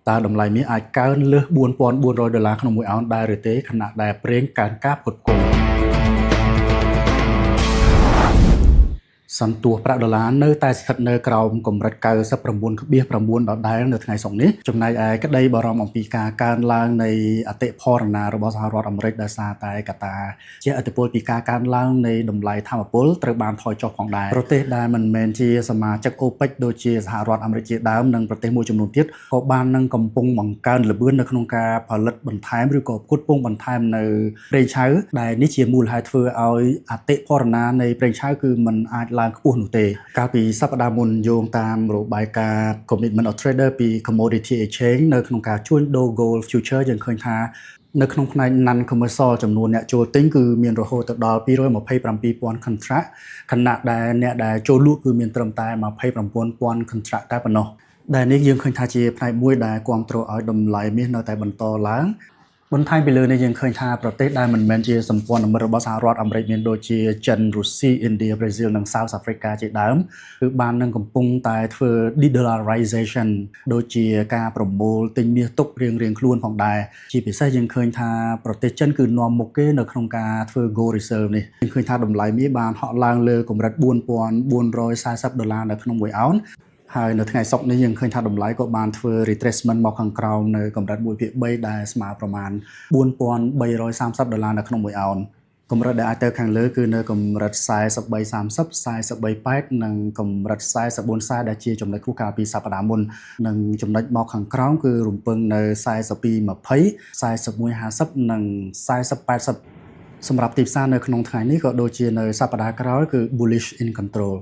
តើតម្លៃមាសអាចកើនលើស$4,400ក្នុងមួយអោនដែរឬទេខណៈដែលប្រេងកើនការផ្គត់ផ្គង់សន្ទុះប្រាក់ដុល្លារនៅតែស្ថិតនៅក្រោមកម្រិត 99.9 ដដែលនៅថ្ងៃសុក្រនេះចំណែកឯក្តីបារម្ភអំពីការកើនឡើងនៃអតិផរណារបស់សហរដ្ឋអាមេរិកដោយសារតែកត្តាជាឥទ្ធិពលពីការកើនឡើងនៃតម្លៃថាមពលត្រូវបានថយចុះផងដែរប្រទេសដែលមិនមែនជាសមាជិក OPEC ដូចជាសហរដ្ឋអាមេរិកជាដើមនិងប្រទេសមួយចំនួនទៀតក៏បាននឹងកំពុងបង្កើនល្បឿននៅក្នុងការផលិតបន្ថែមឬក៏ផ្គត់ផ្គង់បន្ថែមនៅប្រេងឆៅដែលនេះជាមូលហេតុធ្វើឲ្យអតិផរណានៃប្រេងឆៅគឺมันអាចឡើងខ្ពស់នោះទេកាលពីសប្តាហ៍មុនយោងតាមរបាយការណ៍ Commitment of Trader ពី Commodity Exchange នៅក្នុងការជួញដូរ Gold Future យើងឃើញថានៅក្នុងផ្នែក Non-commercial ចំនួនអ្នកចូលទិញគឺមានរហូតទៅដល់227,000 contract ខណៈដែលអ្នកដែលចូលលក់គឺមានត្រឹមតែ29,000 contract តែប៉ុណ្ណោះដែលនេះយើងឃើញថាជាផ្នែកមួយដែលគាំទ្រឲ្យតម្លៃមាសនៅតែបន្តឡើងបន្ថែមពីលើនេះយើងឃើញថាប្រទេសដែលមិនមែនជាសម្ព័ន្ធមិត្តរបស់សហរដ្ឋអាមេរិកមានដូចជាចិនរុស្ស៊ីឥណ្ឌាប្រេស៊ីលនិង South Africa ជាដើមគឺបាននឹងកំពុងតែធ្វើ de-dollarization ដូចជាការប្រមូលទិញមាសទុករៀងៗខ្លួនផងដែរជាពិសេសយើងឃើញថាប្រទេសចិនគឺនាំមុខគេនៅក្នុងការធ្វើ gold reserve នេះយើងឃើញថាតម្លៃមាសបានហក់ឡើងលើកម្រិត$4,440នៅក្នុងមួយអោនហើយនៅថ្ងៃសុក្រនេះយើងឃើញថាតម្លៃក៏បានធ្វើ retracement មកខាងក្រោមនៅកម្រិត 1/3 ដែលស្មើប្រមាណ$4,330នៅក្នុងមួយអោនកម្រិតដែលអាចទៅខាងលើគឺនៅកម្រិត43.30 43.8និងកម្រិត44.40ដែលជាចំណុចគ្រោះកាលពីសប្តាហ៍មុននិងចំណុចមកខាងក្រោមគឺរំពឹងនៅ42.20 41.50និង40.80សម្រាប់ទីផ្សារនៅក្នុងថ្ងៃនេះក៏ដូចជានៅសប្តាហ៍ក្រោយគឺ bullish in control